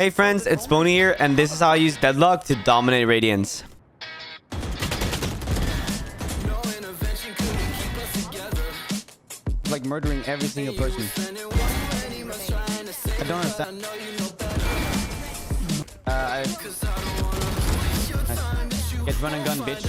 Hey friends, it's Boney here, and this is how I use Deadlock to dominate Radiance. Like murdering every single person. I don't understand. Get run and gun, bitch.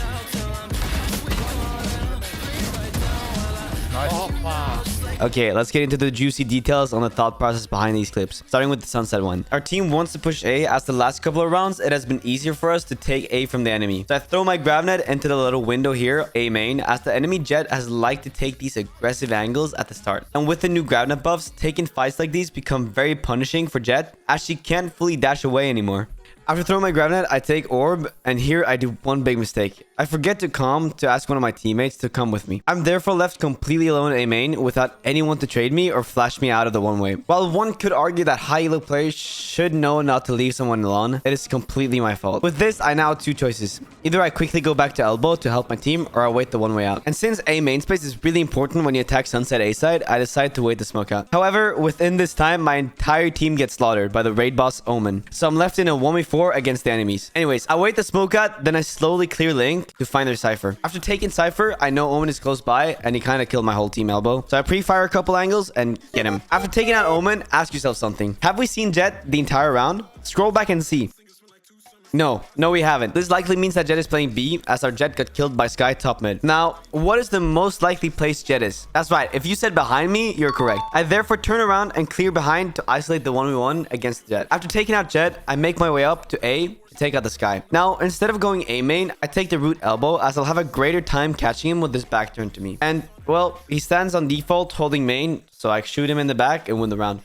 Nice. Oh, wow. Okay, let's get into the juicy details on the thought process behind these clips, starting with the sunset one. Our team wants to push A, as the last couple of rounds, it has been easier for us to take A from the enemy. So I throw my grab net into the little window here, A main, as the enemy Jade has liked to take these aggressive angles at the start. And with the new grab net buffs, taking fights like these become very punishing for Jade, as she can't fully dash away anymore. After throwing my grab net, I take orb, and here I do one big mistake. I forget to ask one of my teammates to come with me. I'm therefore left completely alone in A main without anyone to trade me or flash me out of the one way. While one could argue that high elo players should know not to leave someone alone, it is completely my fault. With this, I now have two choices. Either I quickly go back to elbow to help my team, or I wait the one way out. And since A main space is really important when you attack sunset A side, I decide to wait the smoke out. However, within this time, my entire team gets slaughtered by the raid boss Omen. So I'm left in a 1v4 against the enemies. Anyways, I wait the smoke out, then I slowly clear Link to find their Cypher. After taking Cypher, I know Omen is close by, and he kind of killed my whole team elbow. So I pre-fire a couple angles and get him. After taking out Omen, ask yourself something. Have we seen Jade the entire round? Scroll back and see. No, we haven't. This likely means that Jade is playing B, as our Jade got killed by Sky top mid. Now, what is the most likely place Jade is? That's right, if you said behind me, you're correct. I therefore turn around and clear behind to isolate the 1v1 against Jade. After taking out Jade, I make my way up to A to take out the Sky. Now, instead of going A main, I take the root elbow, as I'll have a greater time catching him with this back turn to me. And, well, he stands on default holding main, so I shoot him in the back and win the round.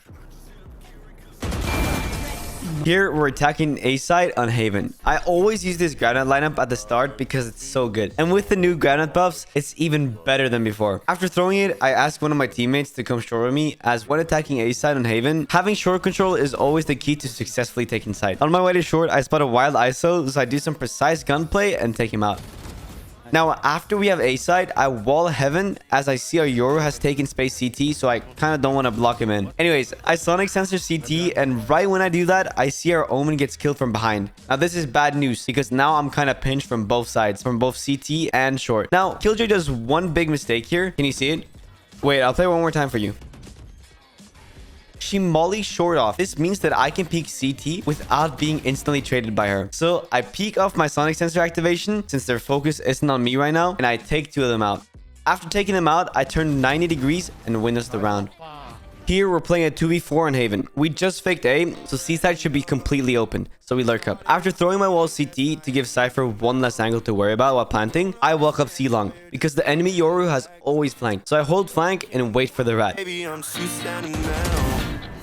Here, we're attacking A side on Haven. I always use this granite lineup at the start because it's so good. And with the new granite buffs, it's even better than before. After throwing it, I ask one of my teammates to come short with me, as when attacking A side on Haven, having short control is always the key to successfully taking side. On my way to short, I spot a wild ISO, so I do some precise gunplay and take him out. Now, after we have A side, I wall heaven, as I see our Yoru has taken space CT, so I kind of don't want to block him in. Anyways, I sonic sensor CT, and right when I do that, I see our Omen gets killed from behind. Now, this is bad news, because now I'm kind of pinched from both sides, from both CT and short. Now, Killjoy does one big mistake here. Can you see it? Wait, I'll play one more time for you. She mollies short off. This means that I can peek CT without being instantly traded by her. So I peek off my sonic sensor activation, since their focus isn't on me right now, and I take two of them out. After taking them out, I turn 90 degrees and win us the round. Here, we're playing a 2v4 on Haven. We just faked A, so C side should be completely open, so we lurk up. After throwing my wall CT to give Cypher one less angle to worry about while planting, I walk up C long, because the enemy Yoru has always flanked. So I hold flank and wait for the rat.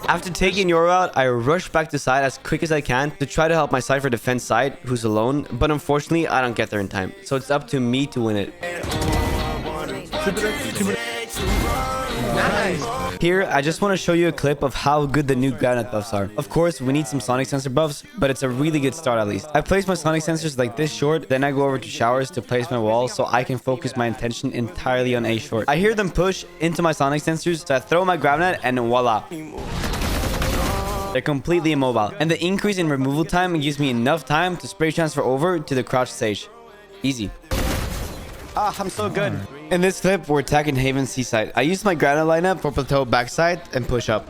After taking Yoru out, I rush back to side as quick as I can to try to help my Cypher defend side, who's alone, but unfortunately, I don't get there in time. So it's up to me to win it. Nice. Here, I just want to show you a clip of how good the new granite buffs are. Of course, we need some sonic sensor buffs, but it's a really good start at least. I place my sonic sensors like this short, then I go over to showers to place my wall so I can focus my attention entirely on A short. I hear them push into my sonic sensors, so I throw my grab net and voila. They're completely immobile, and the increase in removal time gives me enough time to spray transfer over to the crouch stage. Easy. Ah, I'm so good. In this clip, we're attacking Haven C side. I used my granite lineup for plateau backside and push up.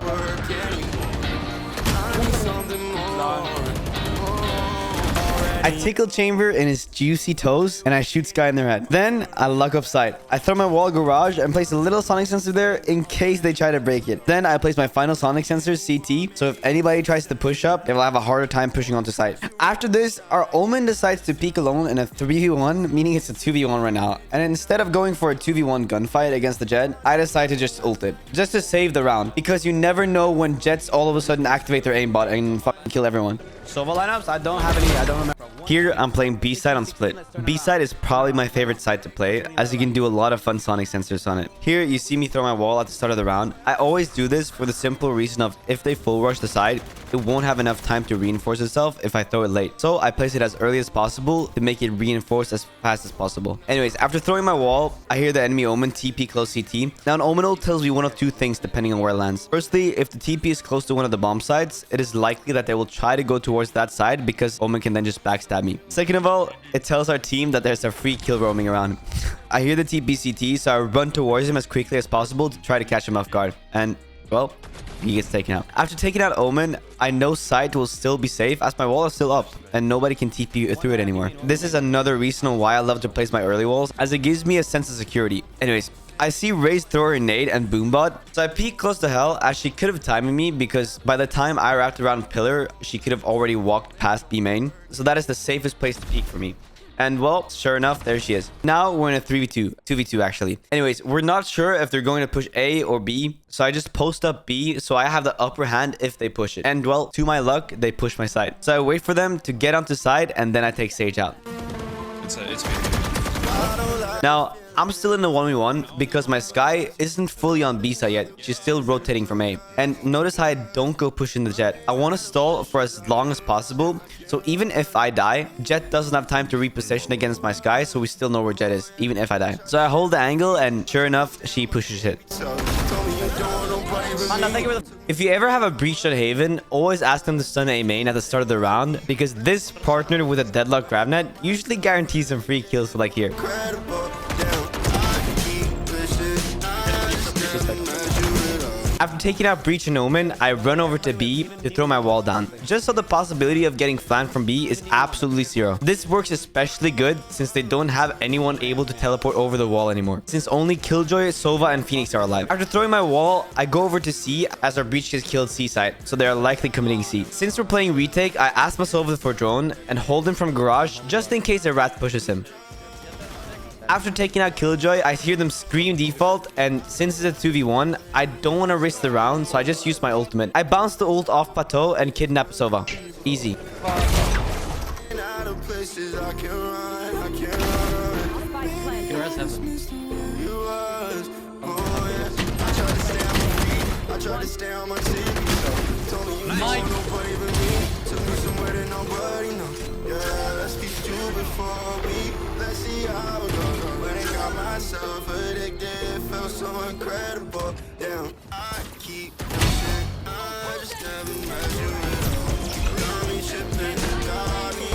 I tickle Chamber in his juicy toes, and I shoot Sky in their head. Then, I luck up side. I throw my wall garage and place a little sonic sensor there in case they try to break it. Then, I place my final sonic sensor, CT, so if anybody tries to push up, they will have a harder time pushing onto side. After this, our Omen decides to peek alone in a 3v1, meaning it's a 2v1 right now. And instead of going for a 2v1 gunfight against the Jade, I decide to just ult it, just to save the round, because you never know when Jets all of a sudden activate their aimbot and fucking kill everyone. Sova lineups? I don't have any. I don't remember. Here, I'm playing B side on split. B side is probably my favorite side to play, as you can do a lot of fun sonic sensors on it. Here, you see me throw my wall at the start of the round. I always do this for the simple reason of if they full rush the side, it won't have enough time to reinforce itself if I throw it late. So I place it as early as possible to make it reinforce as fast as possible. Anyways, after throwing my wall, I hear the enemy Omen TP close CT. Now an Omen ult tells me one of two things depending on where it lands. Firstly, if the TP is close to one of the bomb sites, it is likely that they will try to go towards that side because Omen can then just backstab me. Second of all, it tells our team that there's a free kill roaming around. I hear the TP CT, so I run towards him as quickly as possible to try to catch him off guard. And, well, he gets taken out. After taking out Omen, I know site will still be safe as my wall is still up and nobody can TP through it anymore. This is another reason why I love to place my early walls, as it gives me a sense of security. Anyways, I see Raze throw her nade and boombot, so I peek close to hell as she could have timed me because by the time I wrapped around pillar, she could have already walked past B main. So that is the safest place to peek for me. And well, sure enough, there she is. Now we're in a 3v2. 2v2 actually. Anyways, we're not sure if they're going to push A or B. So I just post up B so I have the upper hand if they push it. And well, to my luck, they push my side. So I wait for them to get onto side and then I take Sage out. It's Now, I'm still in the 1v1 because my Sky isn't fully on B side yet. She's still rotating from A. And notice how I don't go pushing the Jet. I want to stall for as long as possible. So even if I die, Jet doesn't have time to reposition against my Sky. So we still know where Jet is, even if I die. So I hold the angle and sure enough, she pushes it. If you ever have a breach on Haven, always ask them to stun A main at the start of the round because this partnered with a Deadlock grab net usually guarantees some free kills like here. After taking out Breach and Omen, I run over to B to throw my wall down, just so the possibility of getting flanked from B is absolutely zero. This works especially good since they don't have anyone able to teleport over the wall anymore, since only Killjoy, Sova, and Phoenix are alive. After throwing my wall, I go over to C as our Breach gets killed C side, so they are likely committing C. Since we're playing retake, I ask my Sova for drone and hold him from garage just in case a rat pushes him. After taking out Killjoy, I hear them scream default, and since it's a 2v1, I don't want to risk the round, so I just use my ultimate. I bounce the ult off plateau and kidnap Sova. Easy. So incredible, damn. I keep pushing, I just never measure it. Got me tripping, got me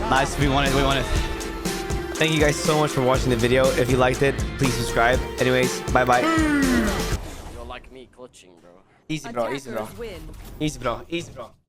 Nice, we won it, we won it. Thank you guys so much for watching the video. If you liked it, please subscribe. Anyways, bye-bye. You're like me clutching, bro. Easy, bro, easy, bro. Easy, bro, easy, bro.